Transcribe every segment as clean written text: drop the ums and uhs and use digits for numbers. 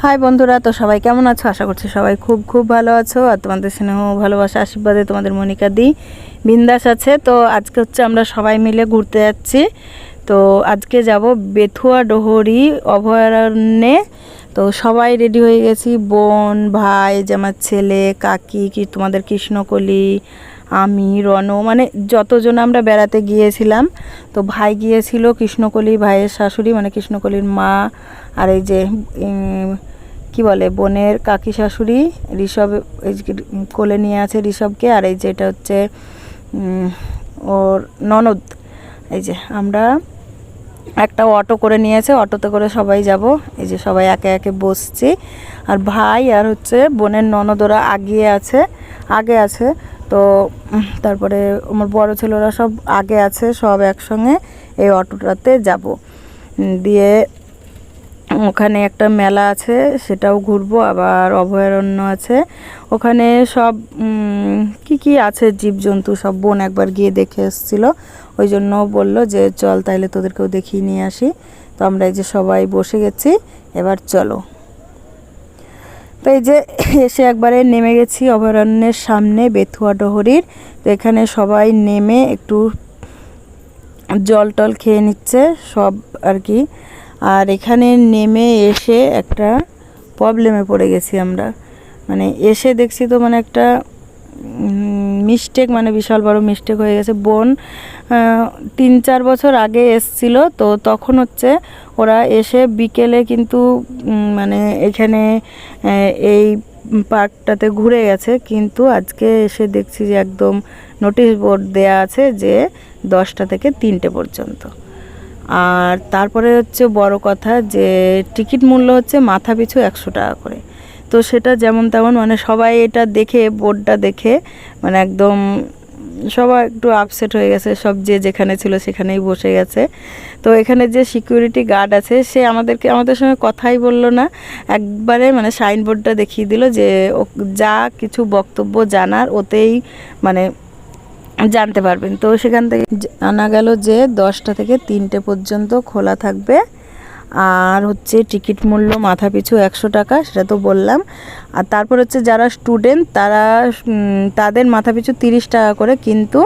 High বন্ধুরা, তো সবাই কেমন আছো? আশা করছি সবাই খুব খুব ভালো আছো। আর তোমাদের স্নেহ ভালোবাসা আশীর্বাদে তোমাদের মনিকা দি বিন্দাস আছে। তো আজকে হচ্ছে আমরা সবাই মিলে ঘুরতে যাচ্ছি। তো আজকে যাব বেথুয়া ডোহরি অভয়ারণ্যে। তো সবাই রেডি হয়ে গেছি, বোন, ভাই, যে আমার ছেলে, কাকি, কি তোমাদের কৃষ্ণকলি, আমি, রণ, মানে যতজন আমরা বেড়াতে গিয়েছিলাম। তো ভাই গিয়েছিল, কৃষ্ণকলি ভাইয়ের শাশুড়ি মানে কৃষ্ণকলির মা, আর এই যে কি বলে বোনের কাকি শাশুড়ি ঋষভ, এই যে কোলে নিয়ে আছে ঋষভকে, আর এই যে এটা হচ্ছে ওর ননদ। এই যে আমরা একটা অটো করে নিয়েছে, অটোতে করে সবাই যাব। এই যে সবাই একে একে বসছি, আর ভাই আর হচ্ছে বোনের ননদ ওরা আগে আছে। তো তারপরে আমার বড় ছেলেরা সব আগে আছে, সব একসঙ্গে এই অটোটাতে যাব। দিয়ে ওখানে একটা মেলা আছে, সেটাও ঘুরবো। আবার অভয়ারণ্য আছে, ওখানে সব কি আছে জীবজন্তু সব বোন একবার গিয়ে দেখে এসেছিলো, ওই জন্য বললো যে চল তাইলে তোদেরকেও দেখিয়ে নিয়ে আসি। তো আমরা এই যে সবাই বসে গেছি, এবার চলো। তো এই যে এসে একবারে নেমে গেছি অভয়ারণ্যের সামনে বেথুয়া ডোহরির। তো এখানে সবাই নেমে একটু জল টল খেয়ে নিচ্ছে সব আর কি। আর এখানে নেমে এসে একটা প্রবলেমে পড়ে গেছি আমরা, মানে এসে দেখছি তো মানে একটা মিস্টেক, মানে বিশাল বড় মিস্টেক হয়ে গেছে। বোন 3-4 বছর আগে এসছিল, তো তখন হচ্ছে ওরা এসে বিকেলে কিন্তু মানে এখানে এই পার্কটাতে ঘুরে গেছে, কিন্তু আজকে এসে দেখছি যে একদম নোটিশ বোর্ড দেয়া আছে যে 10টা থেকে 3টে পর্যন্ত। আর তারপরে হচ্ছে বড় কথা যে টিকিট মূল্য হচ্ছে মাথা পিছু 100 টাকা করে। তো সেটা যেমন তেমন মানে সবাই এটা দেখে, বোর্ডটা দেখে মানে একদম সবাই একটু আপসেট হয়ে গেছে, সব যে যেখানে ছিল সেখানেই বসে গেছে। তো এখানে যে সিকিউরিটি গার্ড আছে সে আমাদের সঙ্গে কথাই বললো না, একবারে মানে সাইনবোর্ডটা দেখিয়ে দিল যে যা কিছু বক্তব্য জানার ওতেই মানে জানতে পারবেন। তো সেখান থেকে জানা গেল যে 10টা থেকে 3টে পর্যন্ত খোলা থাকবে, আর হচ্ছে টিকিট মূল্য মাথা পিছু 100 টাকা, সেটা তো বললাম। আর তারপর হচ্ছে যারা স্টুডেন্ট তাদের মাথা পিছু 30 টাকা করে, কিন্তু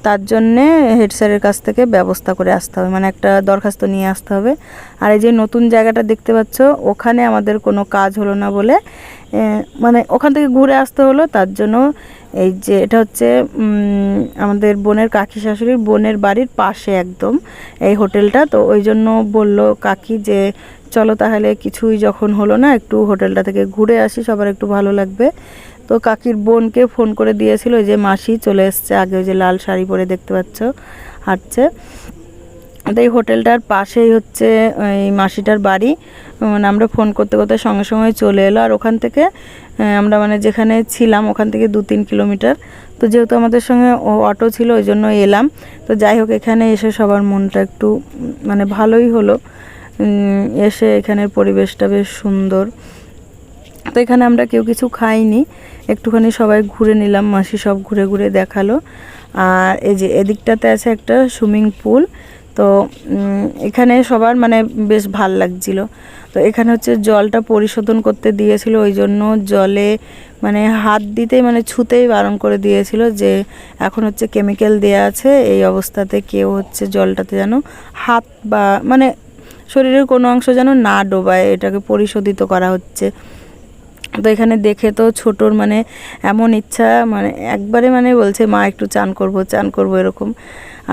তার জন্যে হেড স্যারের কাছ থেকে ব্যবস্থা করে আসতে হবে, মানে একটা দরখাস্ত নিয়ে আসতে হবে। আর এই যে নতুন জায়গাটা দেখতে পাচ্ছ, ওখানে আমাদের কোনো কাজ হলো না বলে মানে ওখান থেকে ঘুরে আসতে হলো। তার জন্য এই যে এটা হচ্ছে আমাদের বোনের কাকি শাশুড়ির বোনের বাড়ির পাশে একদম এই হোটেলটা। তো ওই জন্য বললো কাকি যে চলো তাহলে, কিছুই যখন হলো না একটু হোটেলটা থেকে ঘুরে আসি, সবার একটু ভালো লাগবে। তো কাকির বোনকে ফোন করে দিয়েছিল, ওই যে মাসি চলে এসছে আগে, ওই যে লাল শাড়ি পরে দেখতে পাচ্ছ হাঁটছে। তো এই হোটেলটার পাশেই হচ্ছে এই মাসিটার বাড়ি। মানে আমরা ফোন করতে করতে সঙ্গে সঙ্গে চলে এলো। আর ওখান থেকে আমরা মানে যেখানে ছিলাম ওখান থেকে 2-3 কিলোমিটার। তো যেহেতু আমাদের সঙ্গে অটো ছিল ওই জন্য এলাম। তো যাই হোক, এখানে এসে সবার মনটা একটু মানে ভালোই হলো। এসে এখানের পরিবেশটা বেশ সুন্দর। তো এখানে আমরা কেউ কিছু খাইনি, একটুখানি সবাই ঘুরে নিলাম, মাসি সব ঘুরে ঘুরে দেখালো। আর এই যে এদিকটাতে আছে একটা সুইমিং পুল। তো এখানে সবার মানে বেশ ভাল লাগছিল। তো এখানে হচ্ছে জলটা পরিশোধন করতে দিয়েছিল, ওই জন্য জলে মানে হাত দিতেই মানে ছুতেই বারণ করে দিয়েছিল যে এখন হচ্ছে কেমিক্যাল দেয়া আছে, এই অবস্থাতে কেউ হচ্ছে জলটাতে যেন হাত বা মানে শরীরের কোনো অংশ যেন না ডোবায়, এটাকে পরিশোধিত করা হচ্ছে। তো এখানে দেখে তো ছোটোর মানে এমন ইচ্ছা, মানে একবারে মানে বলছে মা একটু চান করব এরকম।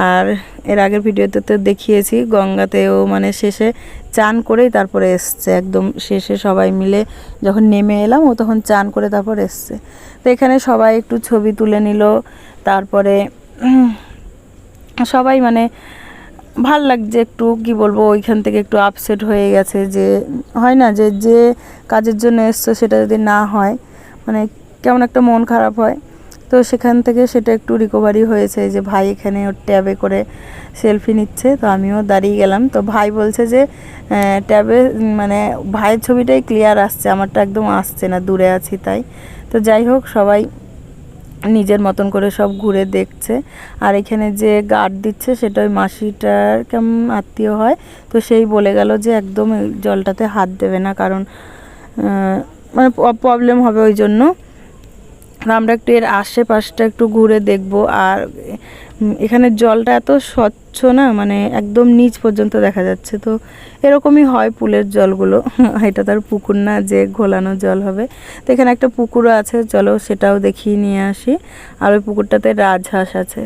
আর এর আগের ভিডিওতে তো দেখিয়েছি গঙ্গাতেও মানে শেষে চান করেই তারপরে এসছে, একদম শেষে সবাই মিলে যখন নেমে এলাম ও তখন চান করে তারপর এসছে। তো এখানে সবাই একটু ছবি তুলে নিল। তারপরে সবাই মানে ভাল লাগছে, একটু কি বলবো, ওইখান থেকে একটু আপসেট হয়ে গেছে, যে হয় না যে যে কাজের জন্য এসছো সেটা যদি না হয় মানে কেমন একটা মন খারাপ হয়। তো সেখান থেকে সেটা একটু রিকভারি হয়েছে, যে ভাই এখানে ওর ট্যাবে করে সেলফি নিচ্ছে, তো আমিও দাঁড়িয়ে গেলাম। তো ভাই বলছে যে ট্যাবে মানে ভাইয়ের ছবিটাই ক্লিয়ার আসছে, আমারটা একদম আসছে না, দূরে আছি তাই। তো যাই হোক, সবাই নিজের মতন করে সব ঘুরে দেখছে। আর এখানে যে গার্ড দিচ্ছে সেটা ওই মাসিটার কেমন আত্মীয় হয়, তো সেই বলে গেল যে একদম জলটাতে হাত দেবে না, কারণ মানে প্রবলেম হবে, ওই জন্য আমরা একটু এর আশেপাশটা একটু ঘুরে দেখব। আর এখানে জলটা এত স্বচ্ছ না, মানে একদম নিচ পর্যন্ত দেখা যাচ্ছে। তো এরকমই হয় পুলের জলগুলো, এটা তার পুকুর না যে ঘোলানো জল হবে। তো এখানে একটা পুকুরও আছে, চলো সেটাও দেখিয়ে নিয়ে আসি। আর ওই পুকুরটাতে রাজহাঁস আছে।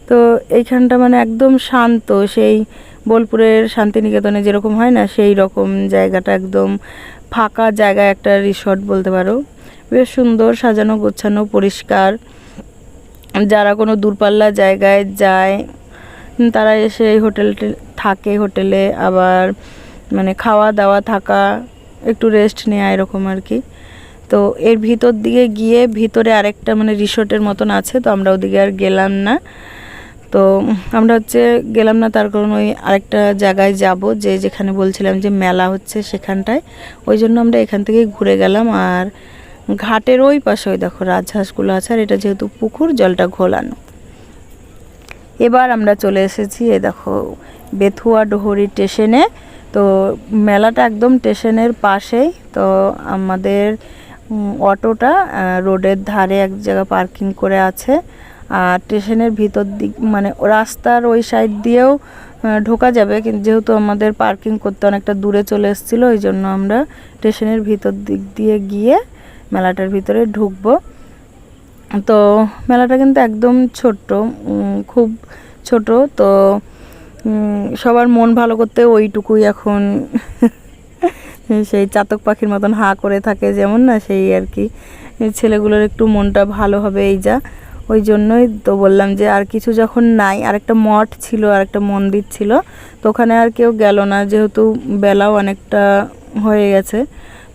তো এইখানটা মানে একদম শান্ত, সেই বোলপুরের শান্তিনিকেতনে যেরকম হয় না, সেই রকম জায়গাটা, একদম ফাঁকা জায়গায় একটা রিসর্ট বলতে পারো। বেশ সুন্দর সাজানো গোছানো, পরিষ্কার। যারা কোনো দূরপাল্লা জায়গায় যায় তারা এসে হোটেলতে থাকে, হোটেলে আবার মানে খাওয়া দাওয়া, থাকা, একটু রেস্ট নেওয়া, এরকম আর কি। তো এর ভিতর দিকে গিয়ে ভিতরে আরেকটা মানে রিসোর্টের মতন আছে, তো আমরা ওদিকে আর গেলাম না। তো আমরা গেলাম না, তার কারণ ওই আরেকটা জায়গায় যাব, যেখানে বলছিলাম যে মেলা হচ্ছে সেখানটায়। ওই জন্য আমরা এখান থেকে ঘুরে গেলাম। আর ঘাটের ওই পাশে ওই দেখো রাজহাঁসগুলো আছে, আর এটা যেহেতু পুকুর, জলটা ঘোলানো। এবার আমরা চলে এসেছি এই দেখো বেথুয়া ডোহরি স্টেশনে। তো মেলাটা একদম স্টেশনের পাশেই। তো আমাদের অটোটা রোডের ধারে এক জায়গা পার্কিং করে আছে। আর স্টেশনের ভিতর দিক মানে রাস্তার ওই সাইড দিয়েও ঢোকা যাবে, কিন্তু যেহেতু আমাদের পার্কিং করতে অনেকটা দূরে চলে এসেছিলো, ওই জন্য আমরা স্টেশনের ভিতর দিক দিয়ে গিয়ে মেলাটার ভিতরে ঢুকবো। তো মেলাটা কিন্তু একদম ছোট্ট, খুব ছোট। তো সবার মন ভালো করতে ওইটুকুই এখন সেই চাতক পাখির মতন হা করে থাকে যেমন না, সেই আর কি। ছেলেগুলোর একটু মনটা ভালো হবে এই যা, ওই জন্যই তো বললাম যে আর কিছু যখন নাই। আর একটা মঠ ছিল, আর একটা মন্দির ছিল, তো ওখানে আর কেউ গেল না, যেহেতু বেলাও অনেকটা হয়ে গেছে।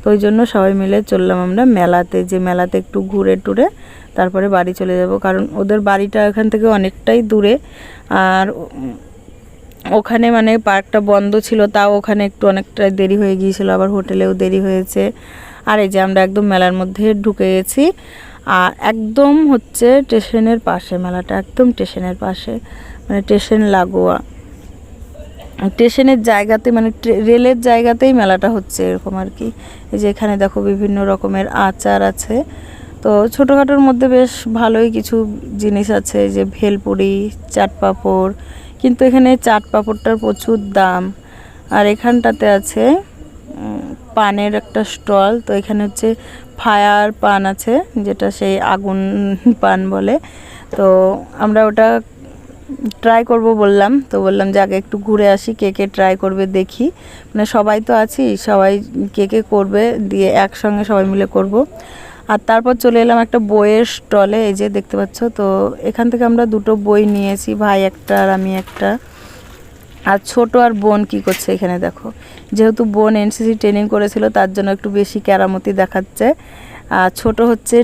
তো ওই জন্য সবাই মিলে চললাম আমরা মেলাতে, যে মেলাতে একটু ঘুরে টুরে তারপরে বাড়ি চলে যাব, কারণ ওদের বাড়িটা এখান থেকে অনেকটাই দূরে। আর ওখানে মানে পার্কটা বন্ধ ছিল, তাও ওখানে একটু অনেকটা দেরি হয়ে গিয়েছিল, আবার হোটেলেও দেরি হয়েছে। আর এই যে আমরা একদম মেলার মধ্যে ঢুকে গেছি। আর একদম স্টেশনের পাশে মেলাটা, একদম স্টেশনের পাশে, মানে স্টেশন লাগোয়া, স্টেশনের জায়গাতে, মানে রেলের জায়গাতেই মেলাটা হচ্ছে এরকম আর কি। এই যে এখানে দেখো বিভিন্ন রকমের আচার আছে। তো ছোটোখাটোর মধ্যে বেশ ভালোই কিছু জিনিস আছে, যে ভেলপুরি, চাট পাঁপড়, কিন্তু এখানে চাট পাঁপড়টার প্রচুর দাম। আর এখানটাতে আছে পানের একটা স্টল। তো এখানে ফায়ার পান আছে, যেটা সেই আগুন পান বলে। তো আমরা ওটা ট্রাই করব বললাম, তো বললাম যে আগে একটু ঘুরে আসি, কে কে ট্রাই করবে দেখি। মানে সবাই তো আছি, সবাই কে কে করবে, দিয়ে একসঙ্গে সবাই মিলে করব। আর তারপর চলে এলাম একটা বইয়ের স্টলে, এই যে দেখতে পাচ্ছ। তো এখান থেকে আমরা দুটো বই নিয়েছি, ভাই একটা আর আমি একটা। আর ছোট আর বোন কি করছে এখানে দেখো, যেহেতু বোন এনসিসি ট্রেনিং করেছিল তার জন্য একটু বেশি কেরামতি দেখাচ্ছে। আর ছোট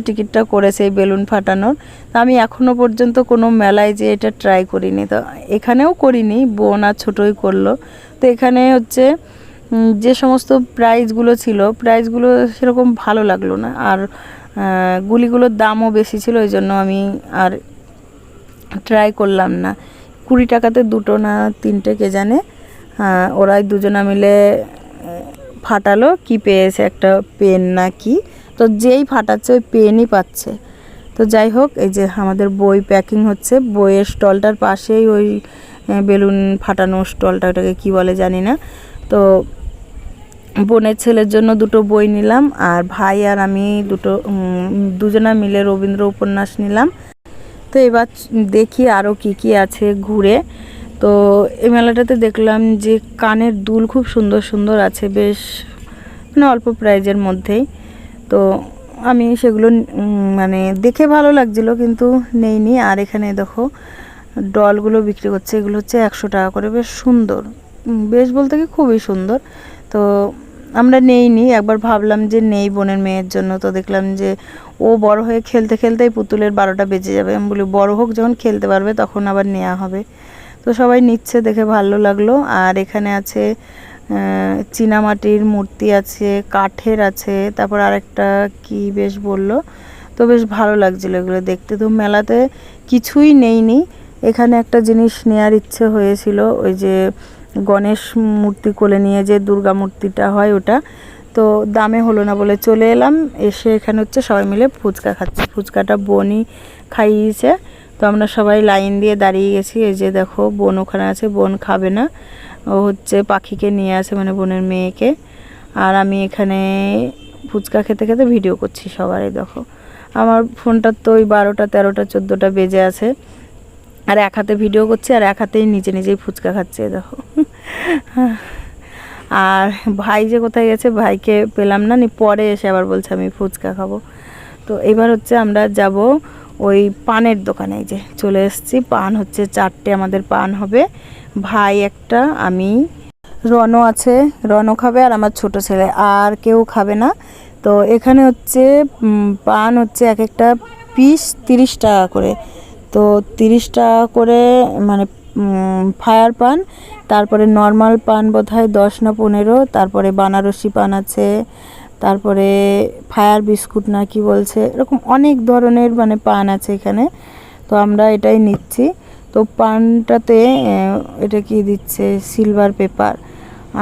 টিকিটটা করেছে এই বেলুন ফাটানোর। তো আমি এখনও পর্যন্ত কোনো মেলায় যে এটা ট্রাই করিনি, তো এখানেও করিনি, বোন আর ছোটই করলো। তো এখানে যে সমস্ত প্রাইজগুলো ছিল, প্রাইজগুলো সেরকম ভালো লাগলো না। আর গুলিগুলোর দামও বেশি ছিল, ওই জন্য আমি আর ট্রাই করলাম না। 20 টাকাতে দুটো না তিনটে কে জানে, ওরাই দুজনা মিলে ফাটালো। কি পেয়েছে, একটা পেন না কি, তো যেই ফাটাচ্ছে ওই পেনই পাচ্ছে। তো যাই হোক, এই যে আমাদের বই প্যাকিং হচ্ছে, বইয়ের স্টলটার পাশেই ওই বেলুন ফাটানো স্টলটা, ওটাকে কী বলে জানি না। তো বোনের ছেলের জন্য দুটো বই নিলাম, আর ভাই আর আমি দুজনা মিলে রবীন্দ্র উপন্যাস নিলাম। তো এবার দেখি আরও কি কি আছে ঘুরে। তো এই মেলাটাতে দেখলাম যে কানের দুল খুব সুন্দর সুন্দর আছে, বেশ মানে অল্প প্রাইজের মধ্যেই। তো আমি সেগুলো মানে দেখে ভালো লাগছিলো, কিন্তু নেইনি। আর এখানে দেখো ডলগুলো বিক্রি করছে, এগুলো 100 টাকা করে, বেশ সুন্দর, বেশ বলতে কি খুবই সুন্দর। তো আমরা নেইনি, একবার ভাবলাম যে নেই বোনের মেয়ের জন্য। তো দেখলাম যে ও বড় হয়ে খেলতে খেলতেই পুতুলের 12টা বেজে যাবে। আমি বলি বড় হোক, যখন খেলতে পারবে তখন আবার নেওয়া হবে। তো সবাই নিচ্ছে, দেখে ভালো লাগলো। আর এখানে আছে চীনামাটির মূর্তি আছে, কাঠের আছে, তারপর আরেকটা কি বেশ বললো। তো বেশ ভালো লাগছিলো এগুলো দেখতে। তো মেলাতে কিছুই নেইনি, এখানে একটা জিনিস নেওয়ার ইচ্ছে হয়েছিল, ওই যে গণেশ মূর্তি কোলে নিয়ে যে দুর্গা মূর্তিটা হয় ওটা। তো দামে হলো না বলে চলে এলাম। এসে এখানে হচ্ছে সবাই মিলে ফুচকা খাচ্ছি। ফুচকাটা বোনই খাইয়েছে। তো আমরা সবাই লাইন দিয়ে দাঁড়িয়ে গেছি। এই যে দেখো বোন ওখানে আছে, বোন খাবে না, ও হচ্ছে পাখিকে নিয়ে আসে, মানে বোনের মেয়েকে। আর আমি এখানে ফুচকা খেতে খেতে ভিডিও করছি সবারই। দেখো আমার ফোনটা তো ওই 12টা 13টা 14টা বেজে আছে, আর এক হাতে ভিডিও করছি আর এক হাতেই নিজেই ফুচকা খাচ্ছে। দেখো আর ভাই যে কোথায় গেছে, ভাইকে পেলাম না, পরে এসে আবার বলছে আমি ফুচকা খাবো। তো এবার হচ্ছে আমরা যাব ওই পানের দোকানে। যে চলে এসেছি, পান হচ্ছে 4টে আমাদের পান হবে, ভাই একটা, আমি, রনও আছে, রনও খাবে, আর আমার ছোট ছেলে, আর কেউ খাবে না। তো এখানে হচ্ছে পান হচ্ছে এক একটা পিস 30 টাকা করে। তো 30 টাকা করে মানে ফায়ার পান, তারপরে নর্মাল পান বোধহয় 10 না 15, তারপরে বানারসি পান আছে, তারপরে ফায়ার বিস্কুট না কি বলছে, এরকম অনেক ধরনের মানে পান আছে এখানে। তো আমরা এটাই নিচ্ছি। তো পানটাতে এটা কি দিচ্ছে, সিলভার পেপার।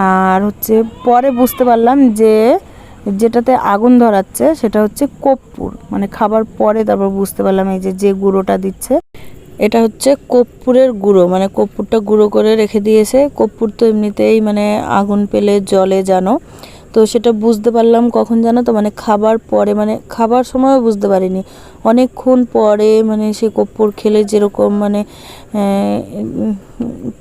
আর হচ্ছে পরে বুঝতে পারলাম যে যেটাতে আগুন ধরাচ্ছে সেটা হচ্ছে কর্পূর, মানে খাবার পরে তারপর বুঝতে পারলাম এই যে গুঁড়োটা দিচ্ছে এটা হচ্ছে কর্পূরের গুঁড়ো, মানে কর্পূরটা গুঁড়ো করে রেখে দিয়েছে। কর্পূর তো এমনিতেই মানে আগুন পেলে জ্বলে জানো, তো সেটা বুঝতে পারলাম কখন জানো তো, মানে খাবার পরে, মানে খাবার সময়ও বুঝতে পারিনি, অনেকক্ষণ পরে মানে সে কর্পূর খেলে যেরকম মানে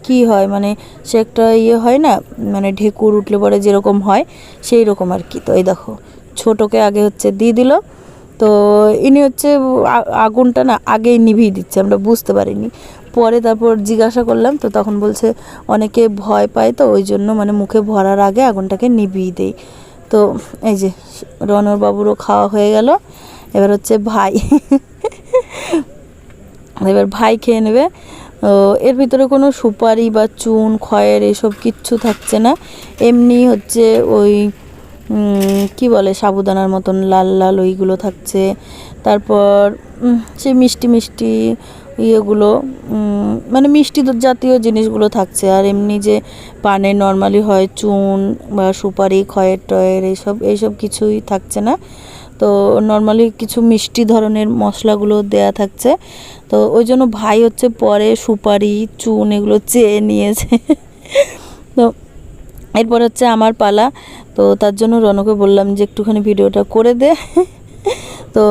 কি হয়, মানে সে একটা ইয়ে হয় না, মানে ঢেকুর উঠলে পরে যেরকম হয় সেই রকম আর কি। তো এই দেখো ছোটোকে আগে হচ্ছে দিয়ে দিল। তো ইনি হচ্ছে আগুনটা না আগেই নিভিয়ে দিচ্ছে, আমরা বুঝতে পারিনি। পরে তারপর জিজ্ঞাসা করলাম, তো তখন বলছে অনেকে ভয় পায়, তো ওই জন্য মানে মুখে ভরার আগে আগুনটাকে নিভিয়ে দেয়। তো এই যে রনর বাবুরও খাওয়া হয়ে গেল। এবার হচ্ছে ভাই এবার ভাই খেয়ে নেবে। এর ভিতরে কোনো সুপারি বা চুন খয়ের এসব কিচ্ছু থাকছে না, এমনি হচ্ছে ওই কি বলে সাবুদানার মতন লাল লাল ওইগুলো থাকছে। তারপর সেই মিষ্টি মিষ্টি ইয়েগুলো মানে মিষ্টি জাতীয় জিনিসগুলো থাকছে। আর এমনি যে পানে নর্মালি হয় চুন বা সুপারি খয়ের টয়ের এইসব কিছুই থাকছে না। তো নর্মালি কিছু মিষ্টি ধরনের মশলাগুলো দেয়া থাকছে। তো ওই জন্য ভাই হচ্ছে পরে সুপারি চুন এগুলো চেয়ে নিয়েছে। তো এরপর হচ্ছে আমার পালা। তো তার জন্য রনকে বললাম যে একটুখানি ভিডিওটা করে দে। তো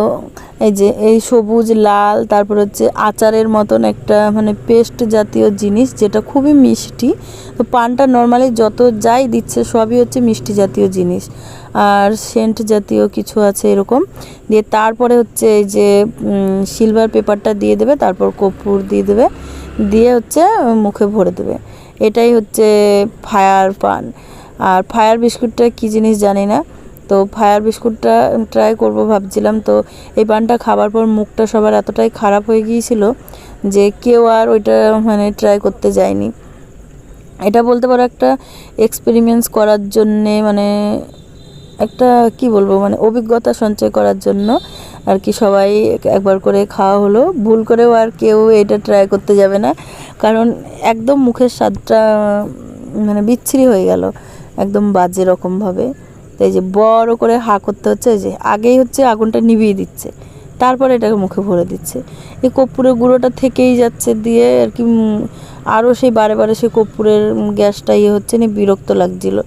এই যে এই সবুজ লাল, তারপর হচ্ছে আচারের মতন একটা মানে পেস্ট জাতীয় জিনিস যেটা খুবই মিষ্টি। তো পানটা নর্মালি যত যাই দিচ্ছে সবই হচ্ছে মিষ্টি জাতীয় জিনিস, আর সেন্ট জাতীয় কিছু আছে এরকম দিয়ে। তারপরে হচ্ছে এই যে সিলভার পেপারটা দিয়ে দেবে, তারপর কর্পূর দিয়ে দেবে, দিয়ে হচ্ছে মুখে ভরে দেবে। এটাই হচ্ছে ফায়ার পান। আর ফায়ার বিস্কুটটা কী জিনিস জানি না, তো ফায়ার বিস্কুটটা ট্রাই করব ভাবছিলাম। তো এই পানটা খাবার পর মুখটা সবার এতটাই খারাপ হয়ে গিয়েছিল যে কেউ আর ওইটা মানে ট্রাই করতে যায়নি। এটা বলতে পারো একটা এক্সপেরিমেন্টস করার জন্যে, মানে একটা কি বলবো মানে অভিজ্ঞতা সঞ্চয় করার জন্য আর কি সবাই একবার করে খাওয়া হলো। ভুল করেও আর কেউ এটা ট্রাই করতে যাবে না, কারণ একদম মুখের স্বাদটা মানে বিচ্ছিরি হয়ে গেল একদম বাজে রকমভাবে। তো এই যে বড় করে হা করতে হচ্ছে, এই যে আগেই হচ্ছে আগুনটা নিভিয়ে দিচ্ছে, তারপরে এটাকে মুখে ভরে দিচ্ছে। এই কর্পূরের গুঁড়োটা থেকেই যাচ্ছে দিয়ে আর কি, আরও সেই বারে বারে সেই কর্পূরের গ্যাসটা ইয়ে হচ্ছে না, বিরক্ত লাগছিল।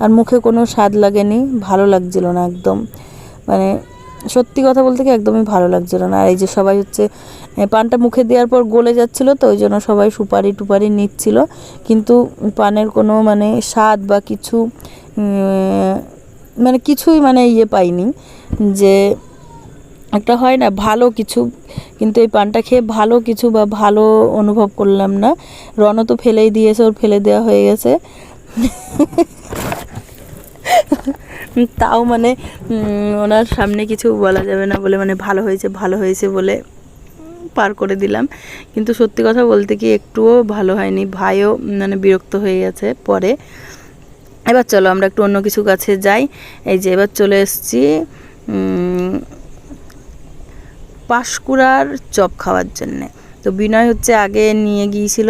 আর মুখে কোনো স্বাদ লাগেনি, ভালো লাগছিল না একদম, মানে সত্যি কথা বলতে কি একদমই ভালো লাগছিল না। আর এই যে সবাই হচ্ছে পানটা মুখে দেওয়ার পর গলে যাচ্ছিলো, তো ওই জন্য সবাই সুপারি টুপারি নিচ্ছিল, কিন্তু পানের কোনো মানে স্বাদ বা কিছু মানে কিছুই মানে ইয়ে পাইনি, যে একটা হয় না ভালো কিছু, কিন্তু এই পানটা খেয়ে ভালো কিছু বা ভালো অনুভব করলাম না। রণ তো ফেলেই দিয়েছে, ওর ফেলে দেওয়া হয়ে গেছে। তাও মানে ওনার সামনে কিছু বলা যাবে না বলে মানে ভালো হয়েছে বলে পার করে দিলাম। কিন্তু সত্যি কথা বলতে কি একটুও ভালো হয়নি, ভাইও মানে বিরক্ত হয়ে গেছে পরে। এবার চলো আমরা একটু অন্য কিছু কাছে যাই। এই যে এবার চলে এসেছি পাঁশকুড়ার চপ খাওয়ার জন্যে। তো বিনয় হচ্ছে আগে নিয়ে গিয়েছিল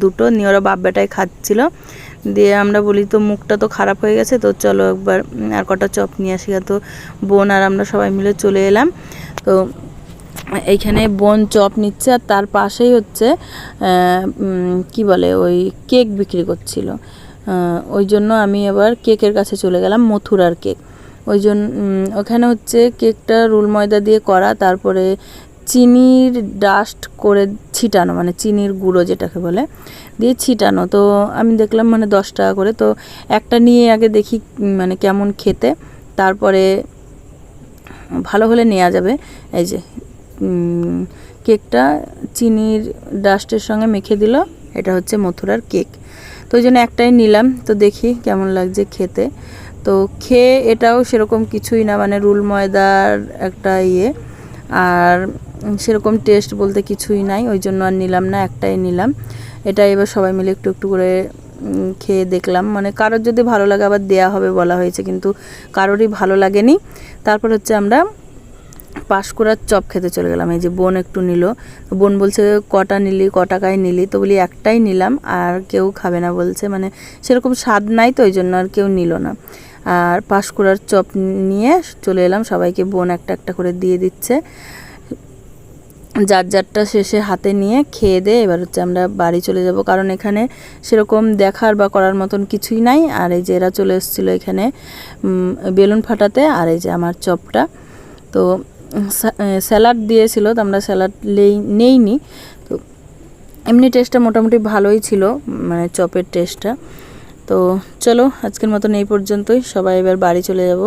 দুটো, নিয়ে ওরা বাপ বেটায় খাচ্ছিল। দিয়ে আমরা বলি তো মুখটা তো খারাপ হয়ে গেছে, তো চলো একবার আর কটা চপ নিয়ে আসি। তো বোন আর আমরা সবাই মিলে চলে এলাম। তো এইখানে বোন চপ নিচ্ছে আর তার পাশেই হচ্ছে কি বলে ওই কেক বিক্রি করছিল। ওই জন্য আমি আবার কেকের কাছে চলে গেলাম, মথুরার কেক। ওই জন্য ওখানে হচ্ছে কেকটা রুল ময়দা দিয়ে করা, তারপরে চিনির ডাস্ট করে ছিটানো, মানে চিনির গুঁড়ো যেটাকে বলে দিয়ে ছিটানো। তো আমি দেখলাম মানে 10 টাকা করে, তো একটা নিয়ে আগে দেখি মানে কেমন খেতে, তারপরে ভালো হলে নেওয়া যাবে। এই যে কেকটা চিনির ডাস্টের সঙ্গে মেখে দিল, এটা হচ্ছে মথুরার কেক। তো ওই জন্য একটাই নিলাম, তো দেখি কেমন লাগছে খেতে। তো খেয়ে এটাও সেরকম কিছুই না, মানে রুল ময়দার একটা আর সেরকম টেস্ট বলতে কিছুই নাই, ওই জন্য আর নিলাম না, একটাই নিলাম। এটা এবার সবাই মিলে একটু একটু করে খেয়ে দেখলাম, মানে কারোর যদি ভালো লাগে আবার দেয়া হবে বলা হয়েছে, কিন্তু কারোরই ভালো লাগেনি। তারপর হচ্ছে আমরা পাঁশকুড়ার চপ খেতে চলে গেলাম। এই যে বোন একটু নিল, বোন বলছে কটা নিলি, ক টাকায় নিলি? তো বলি একটাই নিলাম, আর কেউ খাবে না বলছে, মানে সেরকম স্বাদ নাই, তো ওই জন্য আর কেউ নিল না। আর পাঁশকুড়ার চপ নিয়ে চলে এলাম, সবাইকে বোন একটা একটা করে দিয়ে দিচ্ছে, যার যারটা শেষে হাতে নিয়ে খেয়ে দিয়ে এবার হচ্ছে আমরা বাড়ি চলে যাব, কারণ এখানে সেরকম দেখার বা করার মতন কিছুই নাই। আর এই যে এরা চলে এসেছিলো এখানে বেলুন ফাটাতে, আর এই যে আমার চপটা। তো স্যালাড দিয়েছিল, তো আমরা স্যালাড নেইনি। তো এমনি টেস্টটা মোটামুটি ভালোই ছিল, মানে চপের টেস্টটা। তো চলো আজকের মতন এই পর্যন্তই, সবাই এবার বাড়ি চলে যাব।